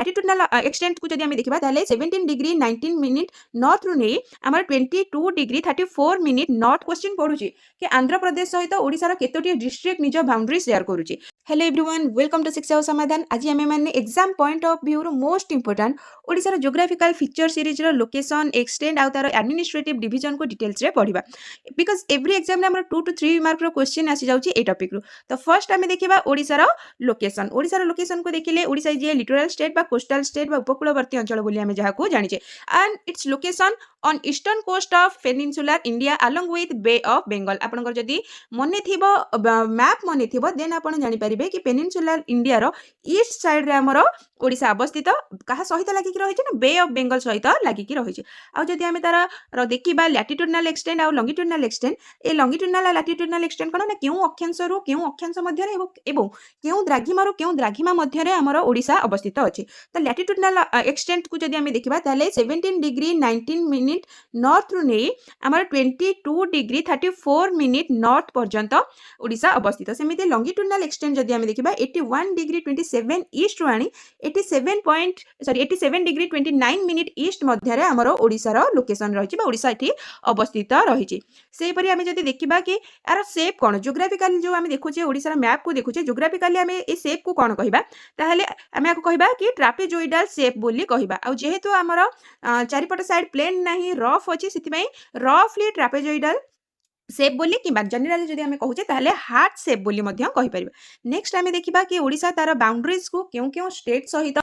Latitudinal extent को जदि आम देखा ताले 17 डिग्री 19 मिनिट नॉर्थ रु नहीं आमर 22 डिग्री 34 मिनिट नॉर्थ क्वेश्चन पड़ुची कि आंध्र प्रदेश सहित ओडिशार केतोटी डिस्ट्रिक्ट निज बाउंड्री शेयर करुची। Hello everyone, welcome to Shiksha Samadhan. आज आम मैंने एग्जाम पॉइंट ऑफ व्यू रो मोस्ट इंपोर्टेंट ओडिशार जियोग्राफिकल फीचर सीरीज रो लोकेशन एक्सटेंड आउ तार एडमिनिस्ट्रेटिव डिवीजन को डिटेल्स रे पढ़िबा बिकॉज एवरी एग्जाम में हमर 2 to 3 मार्क रो क्वेश्चन आसी जाउची ए टॉपिक रो। तो फर्स्ट आम देखिबा ओडिशार लोकेशन को देखिले Odisha is a littoral state बा कोस्टल स्टेट बा उपकूलवर्ती अंचल बोली आम जहा को जानिचे and its location on eastern coast of peninsular India along with Bay of Bengal. आपनकर जदी मने थिबो मैप मने थिबो देन आपण जानि परिबे कि पेनिनसुलर इंडिया रो ईस्ट साइड रे हमरो ओडिशा अवस्थित कहा सहित लागि कि रहिছে ना बे ऑफ बेंगल सहित लागि कि रहिছে। आ जदी आमे तार देखिबा लैटिट्यूडनल एक्सटेंड और लॉन्गिट्यूडनल एक्सटेंड ए लॉन्गिट्यूडनल और लैटिट्यूडनल एक्सटेंड कोन ना केउ अक्षांश रो केउ अक्षांश मध्य रे एवं केउ द्राघिमा रो केउ द्राघिमा मध्य रे हमरो ओडिशा अवस्थित अछि। तो लैटिट्यूडनल एक्सटेंड को जदी आमे देखिबा ताले 17 डिग्री 19 मिनिट नॉर्थ रु नै हमर 22 डिग्री 34 मिनिट नॉर्थ पर्यंत ओडिशा अवस्थित। सेमिति लॉन्गिट्यूडनल एक्सटेंड जदी आमे देखिबा 81 डिग्री 27 ईस्ट रु आनी 87 डिग्री 29 मिनिट ईस्ट मध्य रे हमरो ओडिसा रो लोकेशन रहिछि बा ओडिसा एठी अवस्थित रहिछि। सेहि परि आमे जदी देखिबा कि यार शेप कोन जियोग्राफिकली जो आमे देखुछे ओडिसा रो मैप को देखुछे जियोग्राफिकली आमे ए शेप को कोन कहिबा ताहले आमे आको कहिबा कि ट्रापेजोइडल शेप बोली कहिबा। आ जेहेतु हमरो चारिपट साइड प्लेन नाही रफ अछि सिथिबई रफली ट्रापेजोइडल शेप बोली कि जनरली जदि आमे कहूचे ताहले हार्ट शेप बोली मध्य कहि परिबा। नेक्स्ट आमे देखिबा कि ओडिसा तार बाउंड्रीज को केउ स्टेट सहित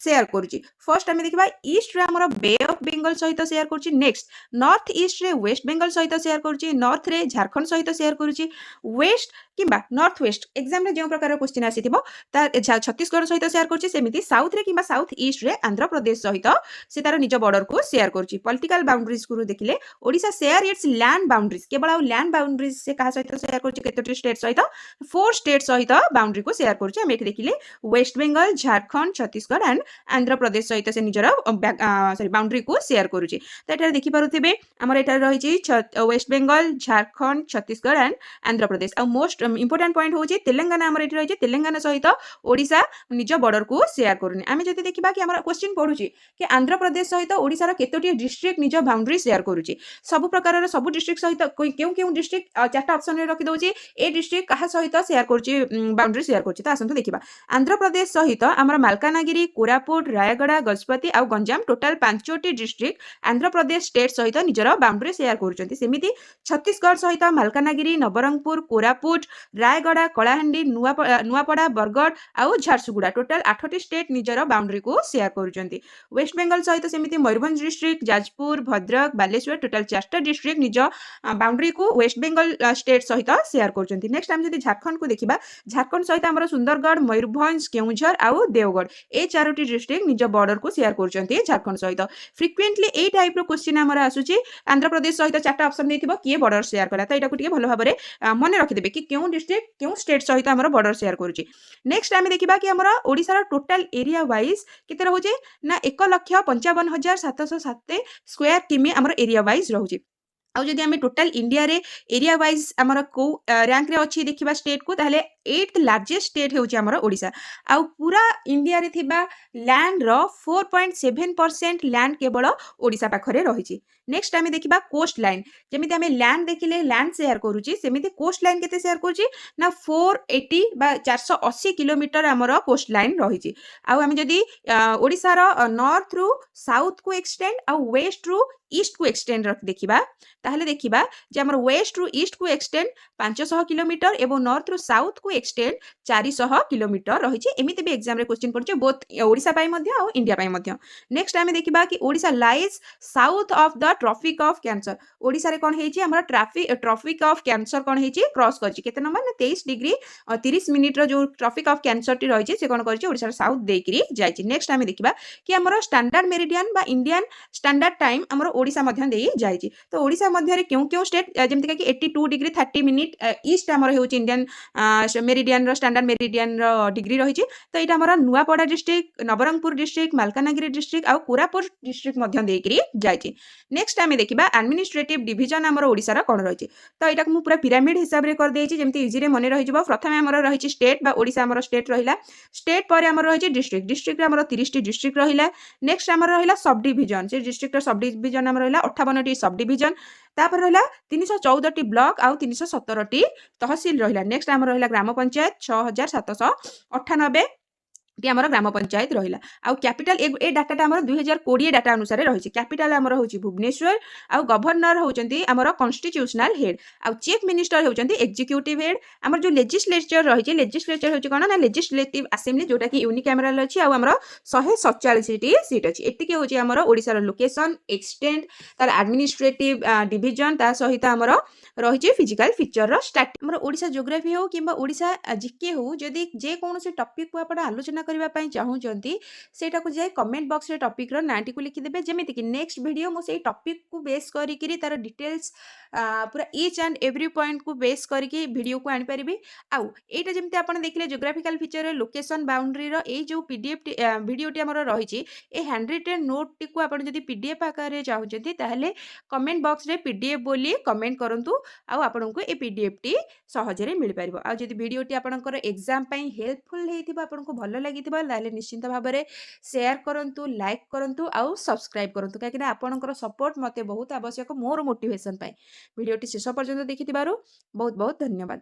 शेयर करूची। फर्स्ट आमे देखिबा ईस्ट रे हमरो बे ऑफ बेंगल सहित शेयर करूची। नेक्स्ट नॉर्थ ईस्ट रे वेस्ट बेंगल सहित शेयर करूची। नॉर्थ रे झारखंड सहित शेयर करूची। वेस्ट किबा नॉर्थ वेस्ट एग्जाम रे जो प्रकार क्वेश्चन आसीथिबो ता छत्तीसगढ़ सहित शेयर करूची। सेमिति साउथ रे किबा साउथ ईस्ट रे आंध्र प्रदेश सहित से तार निज बॉर्डर को शेयर करूची। पॉलिटिकल बाउंड्रीज को देखिले Odisha share its land boundaries केवल लैंड बाउंड्रीज से कहा सहित शेयर करछि केतोटी स्टेट सहित 4 स्टेट सहित बाउंड्री को शेयर करछि। हम एक देखिले वेस्ट बेंगल झारखंड छत्तीसगढ़ एंड आंध्र प्रदेश सहित से निजर सॉरी बाउंड्री को शेयर करछि। त एटा देखि पारुथिबे हमर एटा रहिछि वेस्ट बेंगल झारखंड छत्तीसगढ़ एंड आंध्र प्रदेश। आ मोस्ट इंपोर्टेंट पॉइंट होछि तेलंगाना हमर एटा रहिछि तेलंगाना सहित ओडिसा निज बॉर्डर को शेयर करनि। आमे जति देखिबा कि हमर क्वेश्चन पढुछि कि आंध्र प्रदेश सहित ओडिसा रो केतोटी डिस्ट्रिक्ट निज बाउंड्री शेयर करछि। सब प्रकार रो सब डिस्ट्रिक्ट सहित केउ डिस्ट्रिक्ट चारटा ऑप्शन रे रखि दउची ए डिस्ट्रिक्ट कहा सहित शेयर करछि बाउंड्री शेयर करछि। त आसंतु देखिबा आंध्र प्रदेश सहित हमर मालकानगिरी कोरापुट रायगड़ा गजपति आ गंजाम टोटल 5टी डिस्ट्रिक्ट आंध्र प्रदेश स्टेट सहित निजर बाउंड्री शेयर करछन्ती। सेमिति छत्तीसगढ़ सहित मालकानगिरी नवरंगपुर कोरापुट रायगड़ा कलाहांडी नुआपड़ा बरगड़ आ झारसुगुड़ा टोटल 8टी स्टेट निजर बाउंड्री को शेयर करछन्ती। वेस्ट बेंगल सहित सेमिति मयूरभंज डिस्ट्रिक्ट जाजपुर भद्रक बालेश्वर टोटल 4टा डिस्ट्रिक्ट निज बाउंड्री को वेस्ट बेंगल स्टेट सहित शेयर करछन्ती। नेक्स्ट हम जदि झारखंड को देखिबा झारखंड सहित हमर सुंदरगढ़ मयूरभंज केउंझर आउ देवगढ़ ए 4टी डिस्ट्रिक्ट निज बॉर्डर को शेयर करछन्ती झारखंड सहित। फ्रिक्वेंटली ए टाइप रो क्वेश्चन हमर आसुची आंध्र प्रदेश सहित 4टा ऑप्शन देथिबो किए बॉर्डर शेयर कला। त एटा को टिके भलो भाबरे मने रखि देबे कि केउ डिस्ट्रिक्ट केउ स्टेट सहित हमर बॉर्डर शेयर करूची। नेक्स्ट हम देखिबा कि हमर ओडिसा रो टोटल एरिया वाइज केते रहउची ना 1,55,707 स्क्वायर किमी हमर एरिया वाइज रहउची। आउ जदि आमे टोटल इंडिया रे एरिया वाइज हमर को रैंक रे अछि देखिबा स्टेट को ताहले 8th लार्जेस्ट स्टेट हेउची हमर ओडिसा। आउ पूरा इंडिया रे थिबा लैंड रो 4.7% लैंड केवल ओडिसा पाखरे रहिछि। नेक्स्ट आमे देखिबा कोस्ट लाइन जेमिति आमे लैंड देखिले लैंड शेयर करूची सेमिति कोस्ट लाइन केते शेयर करूची ना 480 बा 480 किलोमीटर हमर कोस्ट लाइन रहिछि। आउ आमे जदि ओडिसा रो नॉर्थ रु साउथ को एक्सटेंड आउ वेस्ट रु ईस्ट को एक्सटेंड रख देखिबा ताहले देखिबा जे हमर वेस्ट रु ईस्ट को एक्सटेंड 500 किलोमीटर एवं नॉर्थ रु साउथ को एक्सटेंड 400 किलोमीटर रहिछि। एमिति भी एग्जाम रे क्वेश्चन पड़छ बोथ ओडिसा पाई मध्य आ इंडिया पाई मध्य। नेक्स्ट आमे देखिबा कि Odisha lies south of the Tropic of Cancer. Odisha रे कोन हेछि हमर ट्रॉपिक ऑफ कैंसर कोन हेछि क्रॉस करछि केते नंबर ना 23 डिग्री 30 मिनिट रो जो ट्रॉपिक ऑफ कैंसर टी रहिछि से कोन करछि ओडिसा साउथ देकरी जाइछि। नेक्स्ट आमे देखिबा कि हमर स्टैंडर्ड मेरिडियन बा इंडियन स्टैंडर्ड टाइम हमर ओडिसा मध्य देई जाइछि। तो ओडिसा मध्य रे केउ स्टेट जेमति कि 82 डिग्री 30 मिनिट ईस्ट हमर हेउछि Indian meridian standard meridian degree रही तो यहाँ आमर Nuapada district Nabarangpur district Malkangiri district आउ कोरापुट डिस्ट्रिक्ट जाइए। नेक्स्ट आम देखा एडमिनिस्ट्रेटिव डिवीजन आमर ओडिशार कौन रही तो यहाँ मुझे पूरा पिरामिड हिसाब से करदे जमी इजी मन रही प्रथम आमर रही स्टेट बा ओडिशा आमर स्टेट रहा स्टेट पर आमर रही डिस्ट्रिक्ट डिस्ट्रिक्ट आमर 30 डिस्ट्रिक्ट रहा नेक्स्ट आमर रहा सब डिविजन से डिस्ट्रिक्ट सब डिविजन आमर रहा 58 सब डिविजन तापर रहा 314 ब्लॉक आउ 317 तहसिल रहा नेक्स्ट आमर रहा ग्राम पंचायत 6798 टी आमर ग्राम पंचायत रहा आउ कैपिटल ए डाटा आमर 2020 डाटा अनुसार रही कैपिटल आमर होची भुवनेश्वर आउ गवर्नर होचंती आमर कॉन्स्टिट्यूशनल हेड आउ चीफ मिनिस्टर होचंती एग्जीक्यूटिव हेड आमर जो लेजिस्लेचर रही लेजिस्लेचर होची कोन ना लेजिस्लेटिव असेंबली जोटा कि यूनिकैमरल अछि आउ आमर 147 टी सीट अछि एतिके होची आमर ओडिसा रो लोकेशन एक्सटेंट तार एडमिनिस्ट्रेटिव डिवीजन ता सहित आमर रही फिजिकल फीचर रो स्टैट आमर ओडिसा ज्योग्राफी हो किंबा ओडिसा जीके हो जदि जे कोनोसी टॉपिक को आपण आलोचना करबा पई चाहूचंती सेटा को जाय कमेंट बॉक्स रे टॉपिक रो नाटी को लिखि देबे जेमिति कि नेक्स्ट वीडियो मो सेई टॉपिक को बेस करी करी तार डिटेल्स पूरा ईच एंड एवरी पॉइंट को बेस करी की वीडियो को आनि परिबी आउ एटा जेमिति आपण देखले ज्योग्राफिकल फीचर रे लोकेशन बाउंड्री रो ए जो पीडीएफ वीडियो टी हमर रहिछि ए हैंड रिटन नोट टी को आपण जदि पीडीएफ आकार रे चाहूचंती ताहले कमेंट बॉक्स रे पीडीएफ बोली कमेंट करंतु आउ आपण को ए पीडीएफ टी सहज रे मिल परिबो आ जदि वीडियो टी आपणकर एग्जाम पई हेल्पफुल हेतिबा आपण को भलो लागितिबा ताहले निश्चित भाव में शेयर करंतु लाइक करंतु आउ सब्सक्राइब करंतु काकि आपणकर सपोर्ट मते बहुत आवश्यक मोर मोटिवेशन पाई वीडियो टी शेष पर्यंत देखिथिबारु बहुत बहुत धन्यवाद।